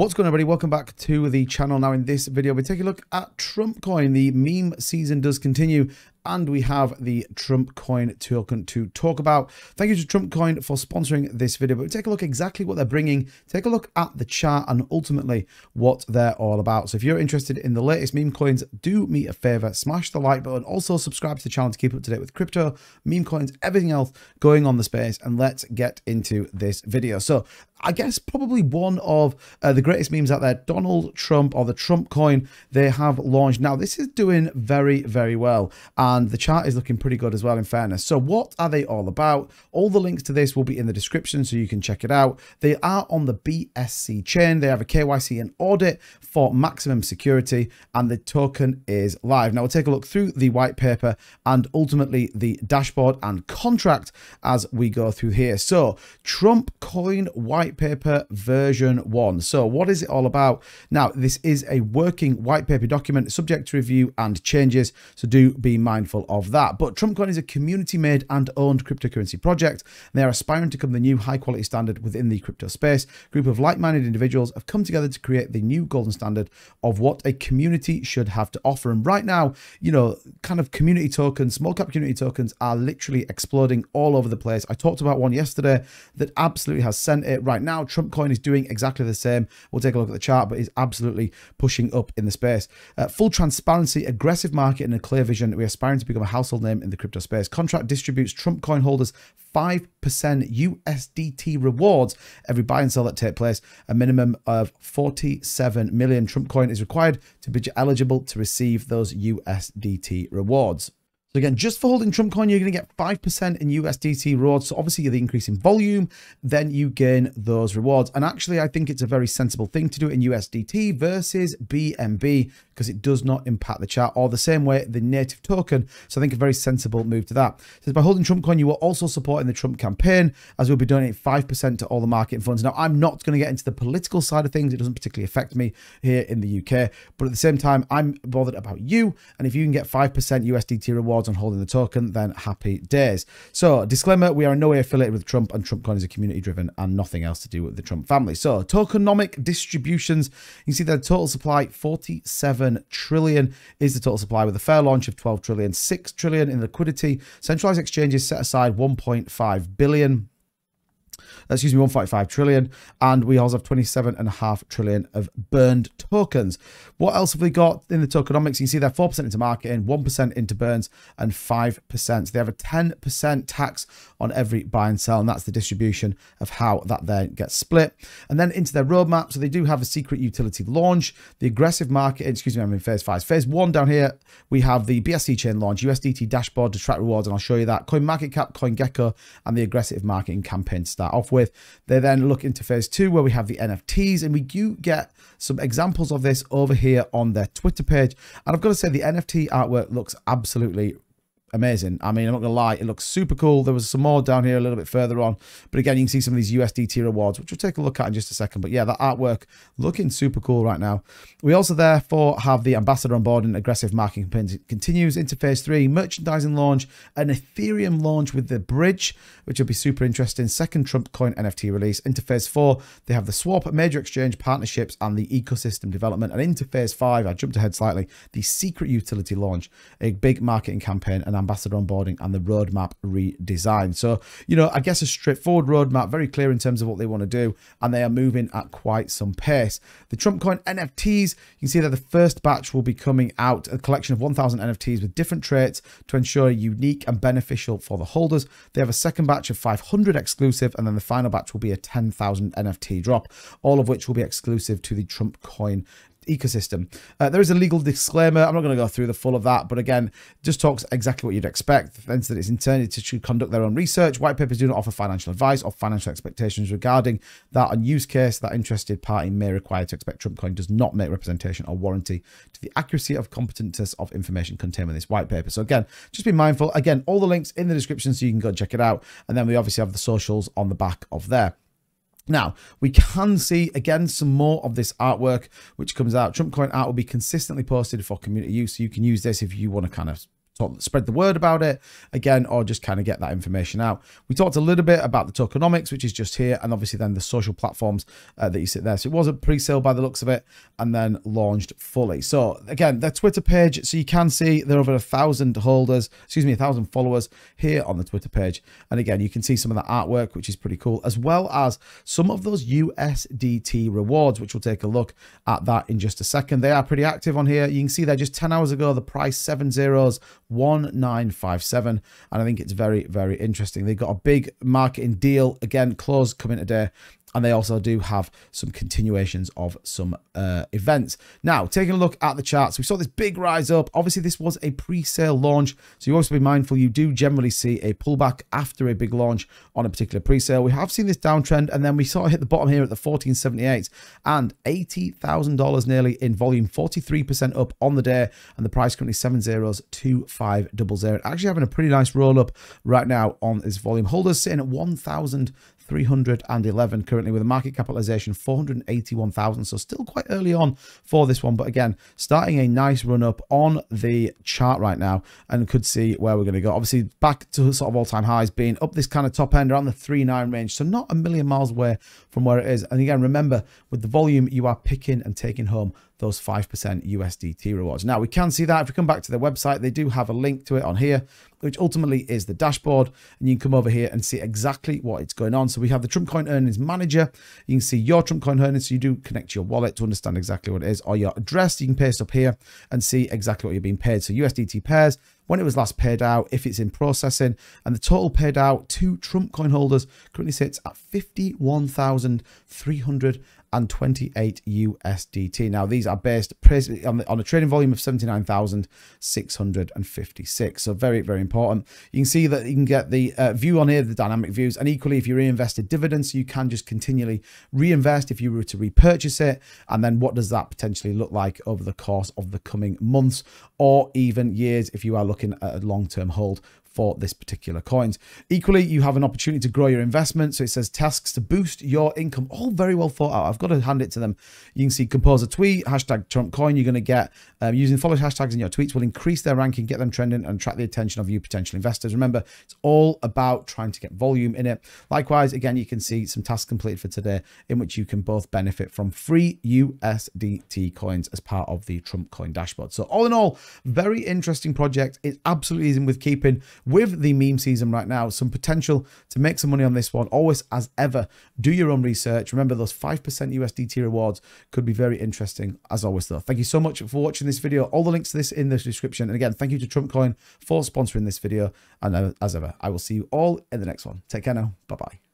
What's going on, everybody? Welcome back to the channel. Now in this video we take a look at Trumpcoin. The meme season does continue and we have the Trumpcoin token to talk about. Thank you to Trumpcoin for sponsoring this video, but we take a look exactly what they're bringing, take a look at the chart and ultimately what they're all about. So if you're interested in the latest meme coins, do me a favor, smash the like button, also subscribe to the channel to keep up to date with crypto, meme coins, everything else going on the space, and let's get into this video. So I guess probably one of the greatest memes out there, Donald Trump, or the Trump coin, they have launched. Now this is doing very, very well. And the chart is looking pretty good as well, in fairness. So what are they all about? All the links to this will be in the description so you can check it out. They are on the BSC chain. They have a KYC and audit for maximum security, and the token is live. Now we'll take a look through the white paper and ultimately the dashboard and contract as we go through here. So Trump coin white paper version 1. So what is it all about? Now this is a working white paper document subject to review and changes, so do be mindful of that. But Trumpcoin is a community made and owned cryptocurrency project. They are aspiring to become the new high quality standard within the crypto space. A group of like-minded individuals have come together to create the new golden standard of what a community should have to offer. And right now, you know, kind of community tokens, small cap community tokens are literally exploding all over the place. I talked about one yesterday that absolutely has sent it. Right now Trumpcoin is doing exactly the same. We'll take a look at the chart, but is absolutely pushing up in the space. Full transparency, aggressive market, and a clear vision. We're aspiring to become a household name in the crypto space. Contract distributes Trumpcoin holders 5% USDT rewards every buy and sell that take place. A minimum of 47 million Trumpcoin is required to be eligible to receive those USDT rewards. So again, just for holding Trumpcoin, you're going to get 5% in USDT rewards. So obviously the increase in volume, then you gain those rewards. And actually, I think it's a very sensible thing to do it in USDT versus BNB, because it does not impact the chart or the same way the native token. So I think a very sensible move to that. So by holding Trumpcoin, you are also supporting the Trump campaign, as we'll be donating 5% to all the market funds. Now, I'm not going to get into the political side of things. It doesn't particularly affect me here in the UK, but at the same time, I'm bothered about you. And if you can get 5% USDT rewards on holding the token, then happy days. So disclaimer, we are in no way affiliated with Trump, and Trumpcoin is a community driven and nothing else to do with the Trump family. So tokenomic distributions, you can see the total supply 47 trillion is the total supply, with a fair launch of 12 trillion, 6 trillion in liquidity. Centralized exchanges set aside 1.5 billion. Excuse me, 1.5 trillion, and we also have 27.5 trillion of burned tokens. What else have we got in the tokenomics? You can see they're 4% into marketing, 1% into burns, and 5%. So they have a 10% tax on every buy and sell, and that's the distribution of how that then gets split. And then into their roadmap, so they do have a secret utility launch, the aggressive market, excuse me, I'm in phase 5. Phase 1 down here, we have the BSC chain launch, USDT dashboard to track rewards, and I'll show you that. Coin market cap, coin gecko, and the aggressive marketing campaign to start off with. They then look into phase 2, where we have the NFTs, and we do get some examples of this over here on their Twitter page. And I've got to say, the NFT artwork looks absolutely amazing. I mean, I'm not gonna lie, it looks super cool. There was some more down here a little bit further on, but again, you can see some of these USDT rewards, which we'll take a look at in just a second. But yeah, that artwork looking super cool right now. We also therefore have the ambassador on board, and aggressive marketing campaign continues into phase 3, merchandising launch, an Ethereum launch with the bridge, which will be super interesting. Second Trumpcoin NFT release. Into phase 4, they have the swap, major exchange partnerships, and the ecosystem development. And into phase 5, I jumped ahead slightly, the secret utility launch, a big marketing campaign, and ambassador onboarding, and the roadmap redesign. So, you know, I guess a straightforward roadmap, very clear in terms of what they want to do, and they are moving at quite some pace. The Trumpcoin NFTs, you can see that the first batch will be coming out, a collection of 1,000 NFTs with different traits to ensure unique and beneficial for the holders. They have a second batch of 500 exclusive, and then the final batch will be a 10,000 NFT drop, all of which will be exclusive to the Trumpcoin ecosystem. There is a legal disclaimer. I'm not going to go through the full of that, but again, just talks exactly what you'd expect. Hence that it's intended to conduct their own research. White papers do not offer financial advice or financial expectations regarding that on use case that interested party may require to expect. Trumpcoin does not make representation or warranty to the accuracy of competence of information contained in this white paper. So again, just be mindful. Again, all the links in the description so you can go and check it out. And then we obviously have the socials on the back of there. Now, we can see, again, some more of this artwork which comes out. Trumpcoin art will be consistently posted for community use, so you can use this if you want to kind of spread the word about it again, or just kind of get that information out. We talked a little bit about the tokenomics, which is just here, and obviously then the social platforms that you see there. So it was a pre-sale by the looks of it, and then launched fully. So again, their Twitter page, so you can see there are over 1,000 holders, excuse me, 1,000 followers here on the Twitter page. And again, you can see some of the artwork, which is pretty cool, as well as some of those USDT rewards, which we'll take a look at that in just a second. They are pretty active on here. You can see there just 10 hours ago, the price 1957, and I think it's very, very interesting. They've got a big marketing deal, again, close coming today, and they also do have some continuations of some events. Now, taking a look at the charts, we saw this big rise up. Obviously, this was a pre-sale launch, so you also be mindful you do generally see a pullback after a big launch on a particular pre-sale. We have seen this downtrend, and then we sort of hit the bottom here at the 1478 and $80,000 nearly in volume, 43% up on the day, and the price currently 702500. Actually having a pretty nice roll up right now on this volume. Holders sitting at 1,311 currently, with a market capitalization 481,000, so still quite early on for this one, but again starting a nice run up on the chart right now, and could see where we're going to go. Obviously back to sort of all-time highs, being up this kind of top end around the 3.9 range, so not a million miles away from where it is. And again, remember, with the volume, you are picking and taking home those 5% USDT rewards. Now, we can see that if we come back to their website, they do have a link to it on here, which ultimately is the dashboard, and you can come over here and see exactly what is going on. So we have the Trumpcoin Earnings Manager. You can see your Trumpcoin earnings, so you do connect your wallet to understand exactly what it is, or your address. You can paste up here and see exactly what you're being paid. So USDT pairs, when it was last paid out, if it's in processing, and the total paid out to Trumpcoin holders currently sits at 51,328 USDT. Now, these are based on a trading volume of 79,656. So very, very important. You can see that you can get the view on here, the dynamic views, and equally if you reinvested dividends, you can just continually reinvest if you were to repurchase it. And then what does that potentially look like over the course of the coming months or even years if you are looking at a long-term hold for this particular coins. Equally, you have an opportunity to grow your investment. So it says tasks to boost your income. All very well thought out. I've got to hand it to them. You can see compose a tweet, hashtag Trumpcoin. You're going to get using follow hashtags in your tweets will increase their ranking, get them trending, and attract the attention of you potential investors. Remember, it's all about trying to get volume in it. Likewise, again, you can see some tasks completed for today in which you can both benefit from free USDT coins as part of the Trumpcoin Dashboard. So all in all, very interesting project. It absolutely is in with keeping with the meme season right now. Some potential to make some money on this one. Always, as ever, do your own research. Remember, those 5% USDT rewards could be very interesting as always though. Thank you so much for watching this video. All the links to this in the description. And again, thank you to Trumpcoin for sponsoring this video. And as ever, I will see you all in the next one. Take care now. Bye-bye.